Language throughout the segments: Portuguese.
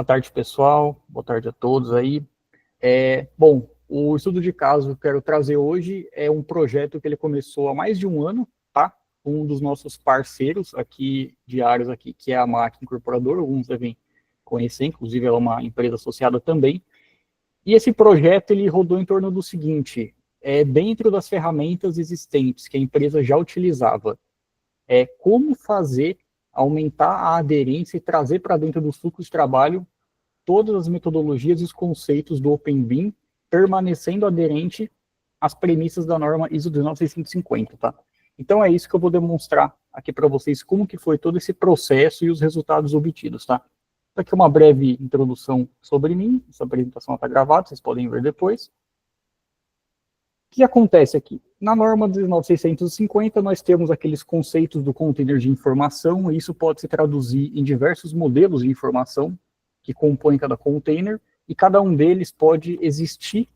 Boa tarde, pessoal. Boa tarde a todos aí. Bom, o estudo de caso que eu quero trazer hoje é um projeto que ele começou há mais de um ano, tá? Um dos nossos parceiros aqui, diários aqui, que é a MAC Incorporadora, alguns devem conhecer, inclusive ela é uma empresa associada também. E esse projeto, ele rodou em torno do seguinte, dentro das ferramentas existentes que a empresa já utilizava, como fazer aumentar a aderência e trazer para dentro do fluxo de trabalho todas as metodologias e os conceitos do OpenBIM, permanecendo aderente às premissas da norma ISO 19650, tá? Então é isso que eu vou demonstrar aqui para vocês, como que foi todo esse processo e os resultados obtidos, tá? Aqui uma breve introdução sobre mim, essa apresentação está gravada, vocês podem ver depois. O que acontece aqui? Na norma 19650, nós temos aqueles conceitos do container de informação, e isso pode se traduzir em diversos modelos de informação que compõem cada container, e cada um deles pode existir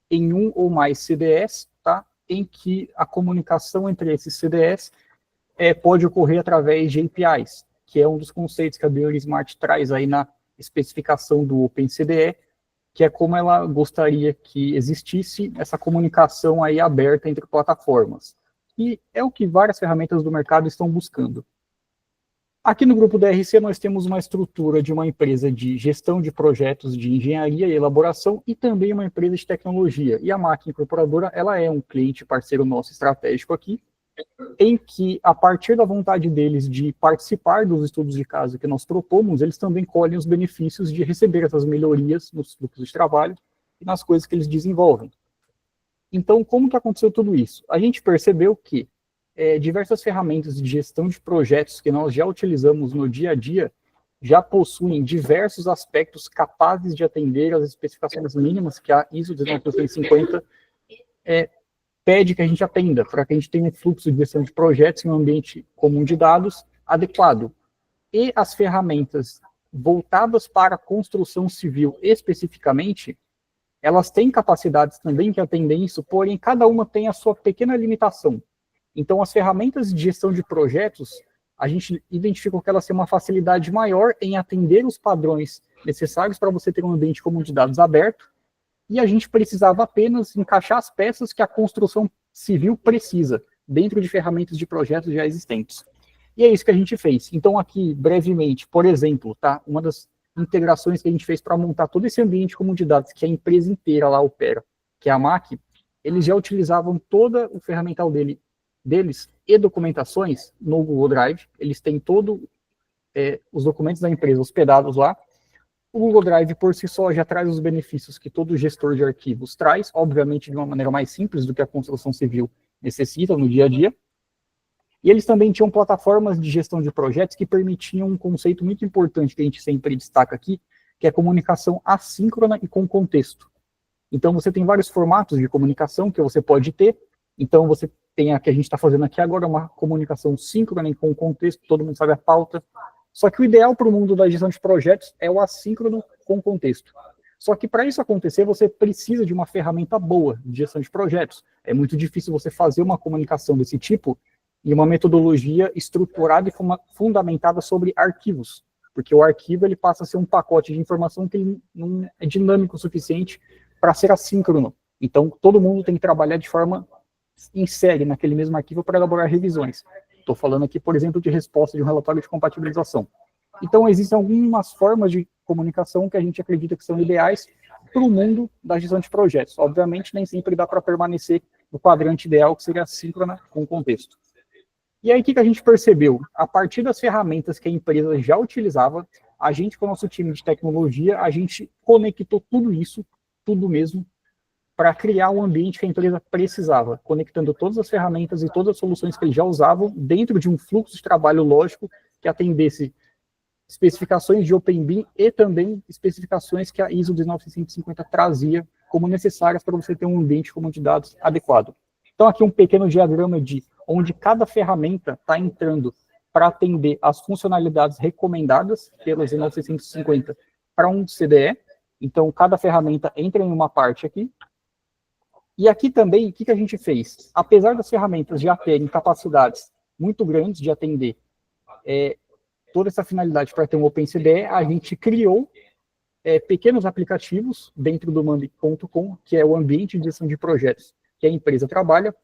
em um ou mais CDS, tá? Em que a comunicação entre esses CDS pode ocorrer através de APIs, que é um dos conceitos que a BioSmart traz aí na especificação do OpenCDE, que é como ela gostaria que existisse essa comunicação aí aberta entre plataformas. E é o que várias ferramentas do mercado estão buscando. Aqui no grupo DRC nós temos uma estrutura de uma empresa de gestão de projetos de engenharia e elaboração e também uma empresa de tecnologia. E a MAC Incorporadora, ela é um cliente parceiro nosso estratégico aqui, em que, a partir da vontade deles de participar dos estudos de caso que nós propomos, eles também colhem os benefícios de receber essas melhorias nos fluxos de trabalho e nas coisas que eles desenvolvem. Então, como que aconteceu tudo isso? A gente percebeu que diversas ferramentas de gestão de projetos que nós já utilizamos no dia a dia já possuem diversos aspectos capazes de atender às especificações mínimas que a ISO 19650 pede que a gente atenda, para que a gente tenha um fluxo de gestão de projetos em um ambiente comum de dados adequado. E as ferramentas voltadas para a construção civil especificamente, elas têm capacidades também que atendem isso, porém cada uma tem a sua pequena limitação. Então as ferramentas de gestão de projetos, a gente identificou que elas têm uma facilidade maior em atender os padrões necessários para você ter um ambiente comum de dados aberto, e a gente precisava apenas encaixar as peças que a construção civil precisa, dentro de ferramentas de projetos já existentes. E é isso que a gente fez. Então aqui, brevemente, por exemplo, tá? Uma das integrações que a gente fez para montar todo esse ambiente comum de dados que a empresa inteira lá opera, que é a MAC, eles já utilizavam todo o ferramental deles e documentações no Google Drive, eles têm todos os documentos da empresa hospedados lá. O Google Drive, por si só, já traz os benefícios que todo gestor de arquivos traz, obviamente de uma maneira mais simples do que a construção civil necessita no dia a dia. E eles também tinham plataformas de gestão de projetos que permitiam um conceito muito importante que a gente sempre destaca aqui, que é a comunicação assíncrona e com contexto. Então, você tem vários formatos de comunicação que você pode ter. Então, você tem a que a gente está fazendo aqui agora, uma comunicação síncrona e com contexto, todo mundo sabe a pauta. Só que o ideal para o mundo da gestão de projetos é o assíncrono com contexto. Só que para isso acontecer, você precisa de uma ferramenta boa de gestão de projetos. É muito difícil você fazer uma comunicação desse tipo e uma metodologia estruturada e fundamentada sobre arquivos. Porque o arquivo ele passa a ser um pacote de informação que ele não é dinâmico o suficiente para ser assíncrono. Então, todo mundo tem que trabalhar de forma em série naquele mesmo arquivo para elaborar revisões. Estou falando aqui, por exemplo, de resposta de um relatório de compatibilização. Então, existem algumas formas de comunicação que a gente acredita que são ideais para o mundo da gestão de projetos. Obviamente, nem sempre dá para permanecer no quadrante ideal, que seria síncrona com contexto. E aí, o que a gente percebeu? A partir das ferramentas que a empresa já utilizava, a gente, com o nosso time de tecnologia, a gente conectou tudo isso, tudo mesmo, para criar um ambiente que a empresa precisava, conectando todas as ferramentas e todas as soluções que eles já usavam dentro de um fluxo de trabalho lógico que atendesse especificações de OpenBIM e também especificações que a ISO 19650 trazia como necessárias para você ter um ambiente comum de dados adequado. Então aqui um pequeno diagrama de onde cada ferramenta está entrando para atender as funcionalidades recomendadas pela 19650 para um CDE. Então cada ferramenta entra em uma parte aqui. E aqui também, o que a gente fez? Apesar das ferramentas já terem capacidades muito grandes de atender toda essa finalidade para ter um OpenCDE, a gente criou pequenos aplicativos dentro do Monday.com, que é o ambiente de gestão de projetos que a empresa trabalha,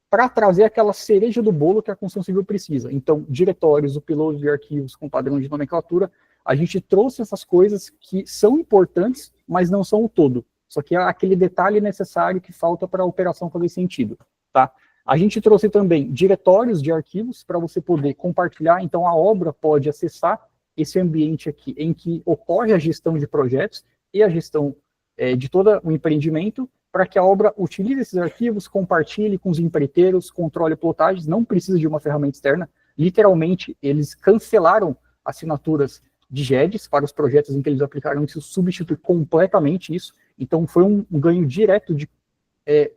para trazer aquela cereja do bolo que a construção civil precisa. Então, diretórios, upload de arquivos com padrão de nomenclatura, a gente trouxe essas coisas que são importantes, mas não são o todo. Só que é aquele detalhe necessário que falta para a operação fazer sentido, tá? A gente trouxe também diretórios de arquivos para você poder compartilhar, então a obra pode acessar esse ambiente aqui em que ocorre a gestão de projetos e a gestão de todo o empreendimento, para que a obra utilize esses arquivos, compartilhe com os empreiteiros, controle plotagens, não precisa de uma ferramenta externa. Literalmente, eles cancelaram assinaturas de GEDs para os projetos em que eles aplicaram isso, substitui completamente isso. Então, foi um ganho direto de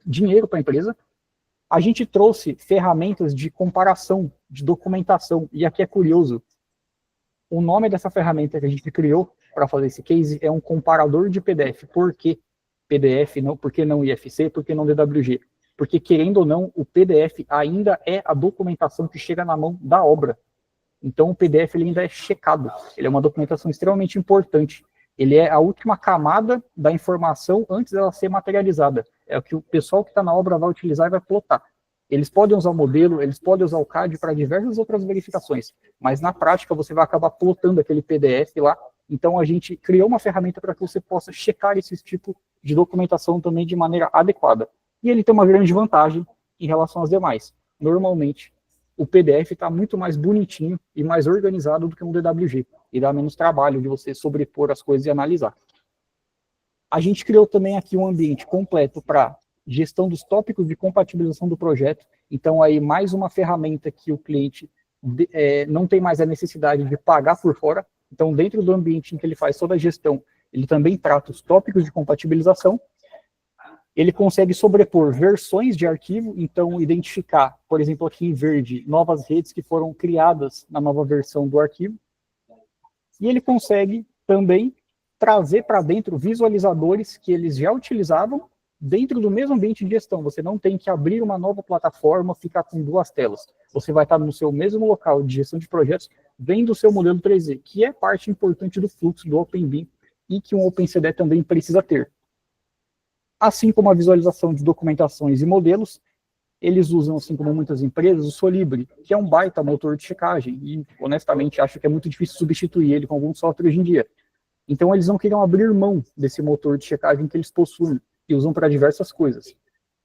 dinheiro para a empresa. A gente trouxe ferramentas de comparação, de documentação, e aqui é curioso, o nome dessa ferramenta que a gente criou para fazer esse case é um comparador de PDF. Por quê? PDF, não, por que não IFC, por que não DWG? Porque, querendo ou não, o PDF ainda é a documentação que chega na mão da obra. Então, o PDF ele ainda é checado. Ele é uma documentação extremamente importante. Ele é a última camada da informação antes dela ser materializada. É o que o pessoal que está na obra vai utilizar e vai plotar. Eles podem usar o modelo, eles podem usar o CAD para diversas outras verificações, mas na prática você vai acabar plotando aquele PDF lá. Então, a gente criou uma ferramenta para que você possa checar esse tipo de documentação também de maneira adequada. E ele tem uma grande vantagem em relação às demais. Normalmente, o PDF está muito mais bonitinho e mais organizado do que um DWG. E dá menos trabalho de você sobrepor as coisas e analisar. A gente criou também aqui um ambiente completo para gestão dos tópicos de compatibilização do projeto. Então, aí, mais uma ferramenta que o cliente não tem mais a necessidade de pagar por fora. Então, dentro do ambiente em que ele faz toda a gestão, ele também trata os tópicos de compatibilização. Ele consegue sobrepor versões de arquivo, então identificar, por exemplo, aqui em verde, novas redes que foram criadas na nova versão do arquivo. E ele consegue também trazer para dentro visualizadores que eles já utilizavam dentro do mesmo ambiente de gestão. Você não tem que abrir uma nova plataforma, ficar com duas telas. Você vai estar no seu mesmo local de gestão de projetos, vendo o seu modelo 3D, que é parte importante do fluxo do OpenBIM e que um OpenCDE também precisa ter. Assim como a visualização de documentações e modelos, eles usam, assim como muitas empresas, o Solibri, que é um baita motor de checagem, e honestamente acho que é muito difícil substituir ele com algum software hoje em dia. Então eles não queriam abrir mão desse motor de checagem que eles possuem, e usam para diversas coisas.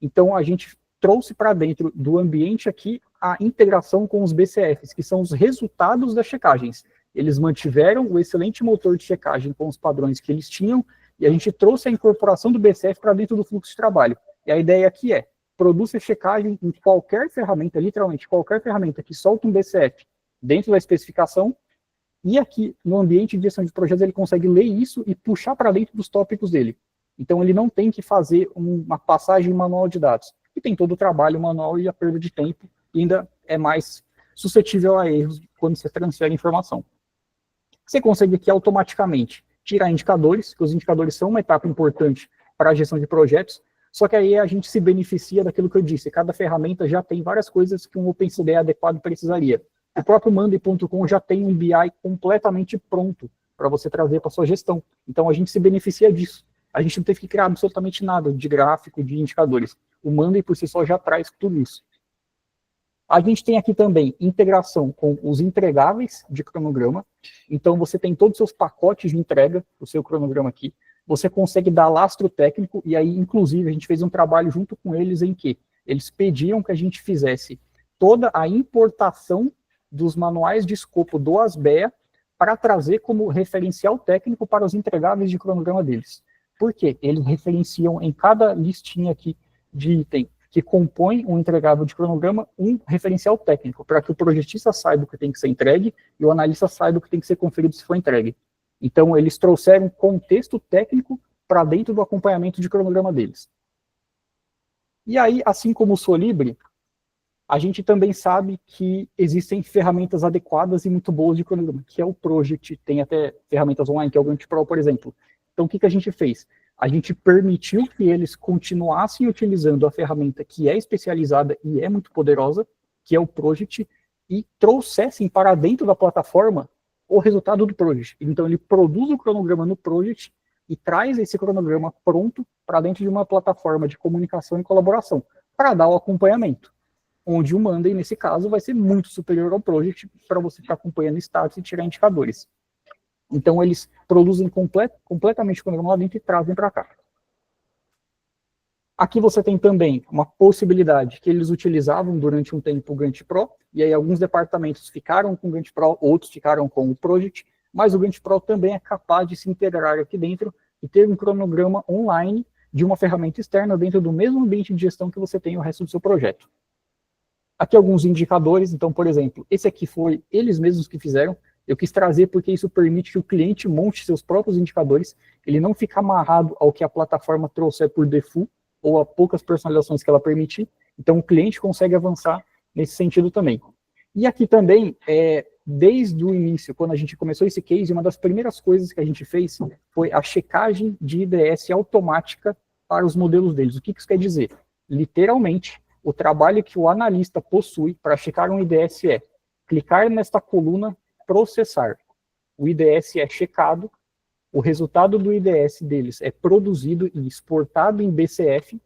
Então a gente trouxe para dentro do ambiente aqui a integração com os BCFs, que são os resultados das checagens. Eles mantiveram o excelente motor de checagem com os padrões que eles tinham, e a gente trouxe a incorporação do BCF para dentro do fluxo de trabalho. E a ideia aqui é, produz a checagem em qualquer ferramenta, literalmente qualquer ferramenta que solta um BCF dentro da especificação, e aqui no ambiente de gestão de projetos ele consegue ler isso e puxar para dentro dos tópicos dele. Então ele não tem que fazer uma passagem manual de dados, que tem todo o trabalho manual e a perda de tempo, e ainda é mais suscetível a erros quando você transfere informação. Você consegue aqui automaticamente tirar indicadores, que os indicadores são uma etapa importante para a gestão de projetos, só que aí a gente se beneficia daquilo que eu disse, cada ferramenta já tem várias coisas que um OpenCDE adequado precisaria. O próprio Monday.com já tem um BI completamente pronto para você trazer para sua gestão. Então a gente se beneficia disso. A gente não teve que criar absolutamente nada de gráfico, de indicadores. O Monday por si só já traz tudo isso. A gente tem aqui também integração com os entregáveis de cronograma. Então, você tem todos os seus pacotes de entrega, o seu cronograma aqui. Você consegue dar lastro técnico, e aí, inclusive, a gente fez um trabalho junto com eles em que eles pediam que a gente fizesse toda a importação dos manuais de escopo do ASBEA para trazer como referencial técnico para os entregáveis de cronograma deles. Por quê? Eles referenciam em cada listinha aqui de item que compõe um entregável de cronograma, um referencial técnico, para que o projetista saiba o que tem que ser entregue e o analista saiba o que tem que ser conferido se for entregue. Então, eles trouxeram contexto técnico para dentro do acompanhamento de cronograma deles. E aí, assim como o Solibri, a gente também sabe que existem ferramentas adequadas e muito boas de cronograma, que é o Project, tem até ferramentas online, que é o Gantt Pro, por exemplo. Então, o que a gente fez? A gente permitiu que eles continuassem utilizando a ferramenta que é especializada e é muito poderosa, que é o Project, e trouxessem para dentro da plataforma o resultado do Project. Então, ele produz o cronograma no Project e traz esse cronograma pronto para dentro de uma plataforma de comunicação e colaboração, para dar o acompanhamento, onde o Monday, nesse caso, vai ser muito superior ao Project para você ficar acompanhando status e tirar indicadores. Então, eles produzem completamente o cronograma lá dentro e trazem para cá. Aqui você tem também uma possibilidade que eles utilizavam durante um tempo o Gantt Pro, e aí alguns departamentos ficaram com o Gantt Pro, outros ficaram com o Project, mas o Gantt Pro também é capaz de se integrar aqui dentro e ter um cronograma online de uma ferramenta externa dentro do mesmo ambiente de gestão que você tem o resto do seu projeto. Aqui alguns indicadores, então, por exemplo, esse aqui foi eles mesmos que fizeram, eu quis trazer porque isso permite que o cliente monte seus próprios indicadores, ele não fica amarrado ao que a plataforma trouxer por default, ou a poucas personalizações que ela permitir, então o cliente consegue avançar nesse sentido também. E aqui também, desde o início, quando a gente começou esse case, uma das primeiras coisas que a gente fez foi a checagem de IDS automática para os modelos deles. O que isso quer dizer? Literalmente, o trabalho que o analista possui para checar um IDS é clicar nesta coluna, processar. O IDS é checado, o resultado do IDS deles é produzido e exportado em BCF,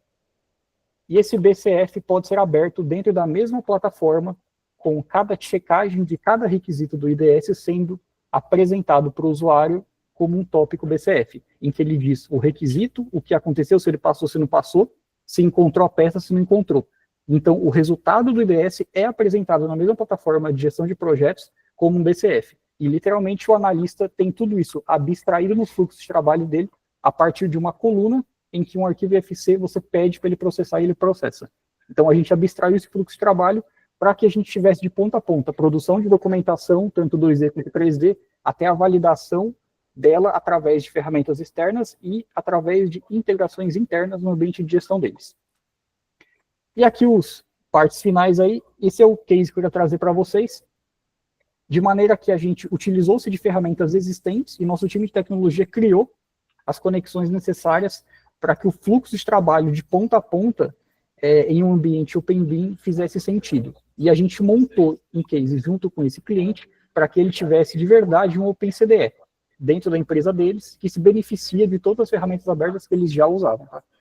e esse BCF pode ser aberto dentro da mesma plataforma, com cada checagem de cada requisito do IDS sendo apresentado para o usuário como um tópico BCF, em que ele diz o requisito, o que aconteceu, se ele passou, se não passou, se encontrou a peça, se não encontrou. Então, o resultado do IDS é apresentado na mesma plataforma de gestão de projetos como um BCF. E, literalmente, o analista tem tudo isso abstraído no fluxo de trabalho dele a partir de uma coluna em que um arquivo IFC você pede para ele processar e ele processa. Então, a gente abstraiu esse fluxo de trabalho para que a gente tivesse de ponta a ponta produção de documentação, tanto 2D quanto 3D, até a validação dela através de ferramentas externas e através de integrações internas no ambiente de gestão deles. E aqui os partes finais aí, esse é o case que eu ia trazer para vocês, de maneira que a gente utilizou-se de ferramentas existentes e nosso time de tecnologia criou as conexões necessárias para que o fluxo de trabalho de ponta a ponta em um ambiente OpenBeam fizesse sentido. E a gente montou um case junto com esse cliente para que ele tivesse de verdade um OpenCDE dentro da empresa deles, que se beneficia de todas as ferramentas abertas que eles já usavam. Tá?